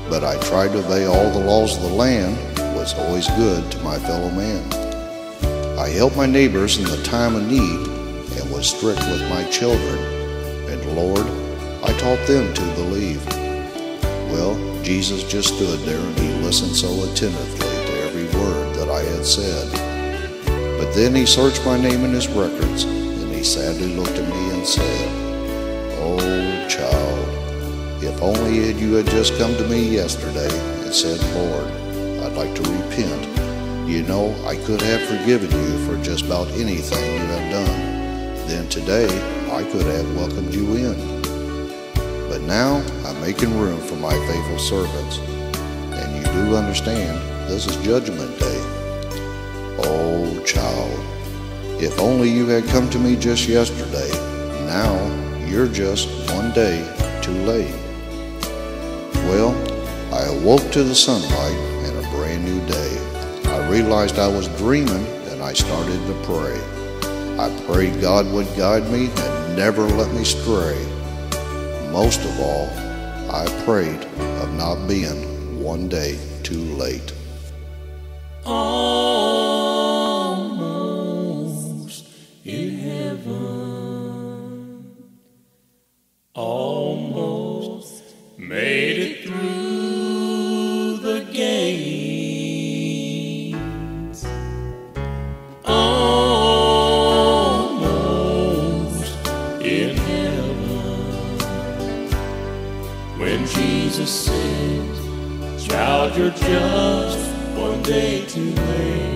but I tried to obey all the laws of the land, was always good to my fellow man. I helped my neighbors in the time of need and was strict with my children, and Lord, I taught them to believe. Well, Jesus just stood there and he listened so attentively to every word that I had said. But then he searched my name in his records, and he sadly looked at me and said, "Oh, child, if only you had just come to me yesterday and said, 'Lord, I'd like to repent.' You know, I could have forgiven you for just about anything you have done. Then today, I could have welcomed you in. But now, I'm making room for my faithful servants. And you do understand, this is Judgment Day. Oh, child, if only you had come to me just yesterday. Now, you're just one day too late." Well, I awoke to the sunlight and a brand new day. I realized I was dreaming, and I started to pray. I prayed God would guide me and never let me stray. Most of all, I prayed of not being one day too late. Almost in heaven, almost made it through the gates, almost in heaven, when Jesus said, "Child, you're just one day too late."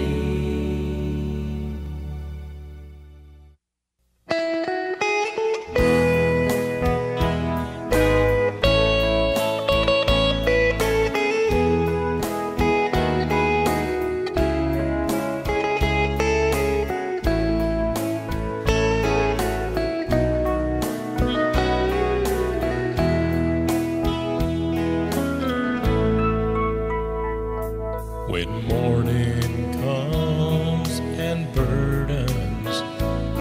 When morning comes and burdens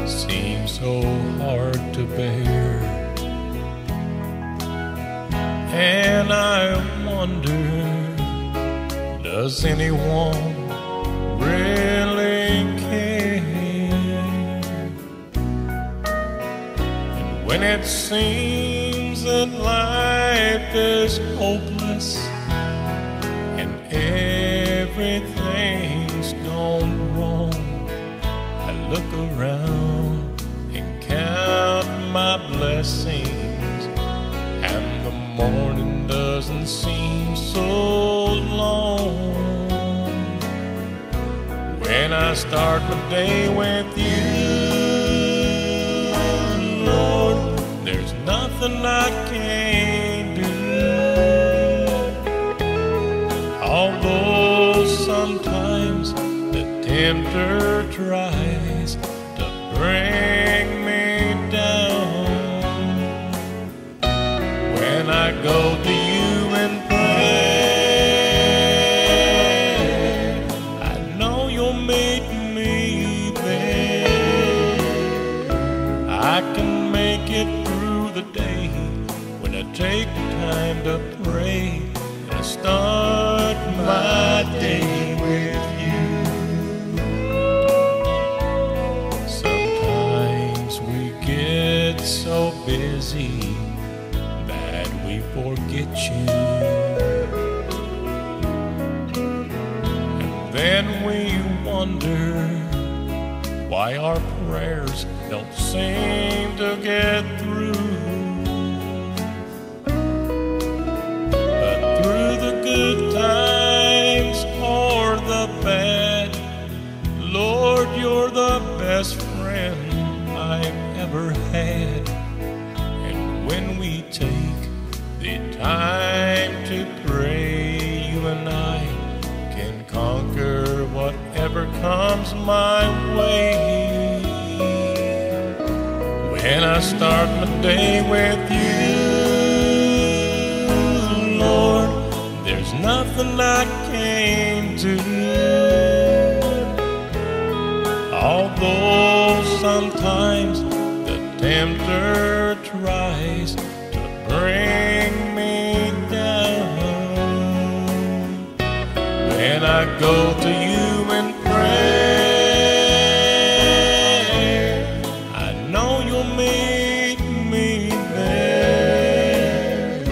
seem so hard to bear, and I wonder, does anyone really care? And when it seems that life is hopeless and everything's gone wrong, I look around and count my blessings, and the morning doesn't seem so long. When I start my day with you, Lord, there's nothing I can't do. Although sometimes the tempter tries to bring me down, when I go to you and pray, I know you'll meet me there. I can make it through the day when I take time to pray and start my day with you. Sometimes we get so busy that we forget you, and then we wonder why our prayers don't seem to get through. But through the good times or the bad, Lord, you're the best friend I've ever had. And when we take the time to pray, you and I can conquer whatever comes my way. When I start my day with you, Lord, there's nothing I can't do. Although sometimes the tempter tries to bring me down, I go to you in prayer, I know you'll meet me there.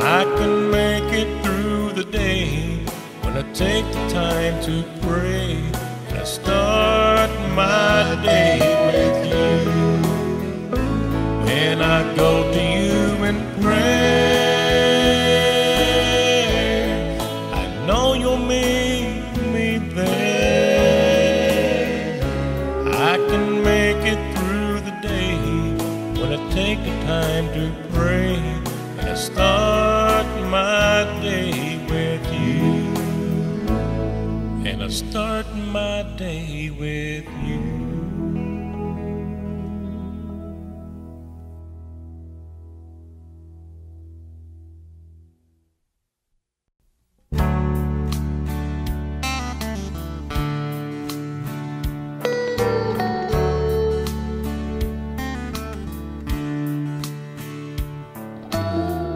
I can make it through the day when I take the time to pray, and I start my day with you. When I go to you in prayer, I know you'll meet me there. I can make it through the day when I take the time to pray, and I start my day with you. And I start my day with you.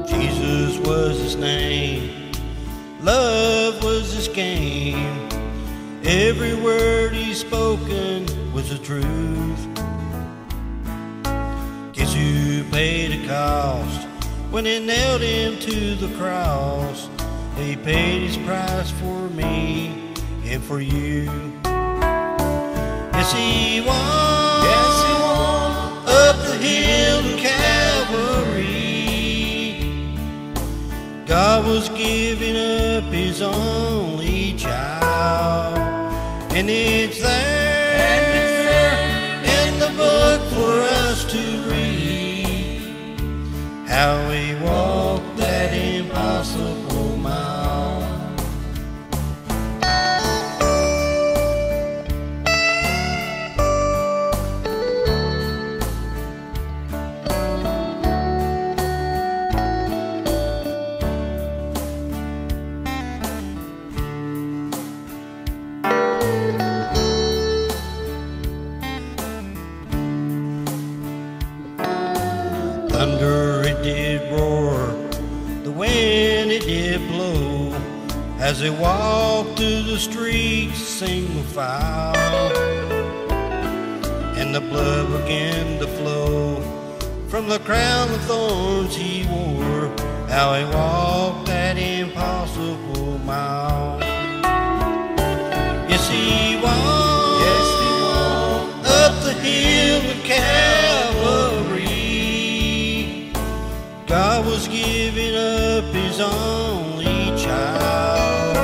Jesus was his name, love was his game. Every word he spoken was the truth. Guess who paid the cost when they nailed him to the cross? He paid his price for me and for you. Yes, he walked, up the hill to Calvary. God was giving up his only child, and it's there in the book for us to read how he walked that impossible mile. Thunder it did roar, the wind it did blow, as they walked through the streets single file, and the blood began to flow from the crown of thorns he wore, how he walked that impossible mile. Yes, he walked, up the hill to Calvary. God was giving up his only child,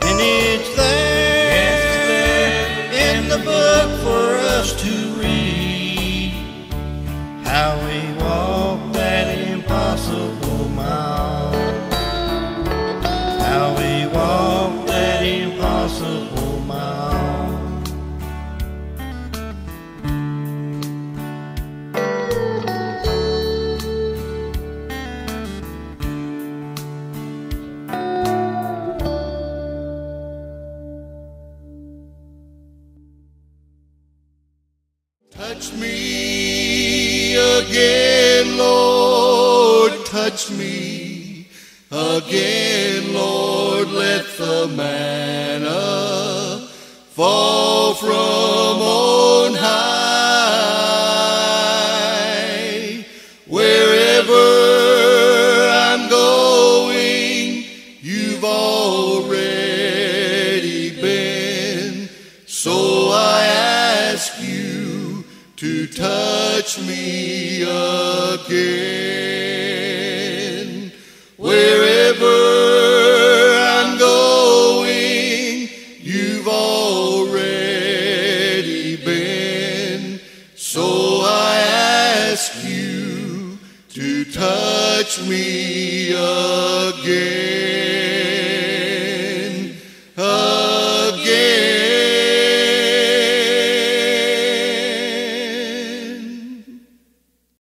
and it's there in the book for us to read how he walked that impossible mile, how he walked that impossible mile. Touch me again, Lord, touch me again, Lord, let the manna fall from on high. Wherever I'm going, you've already been, so I ask you to touch me again. Wherever I'm going, you've already been, so I ask you to touch me again.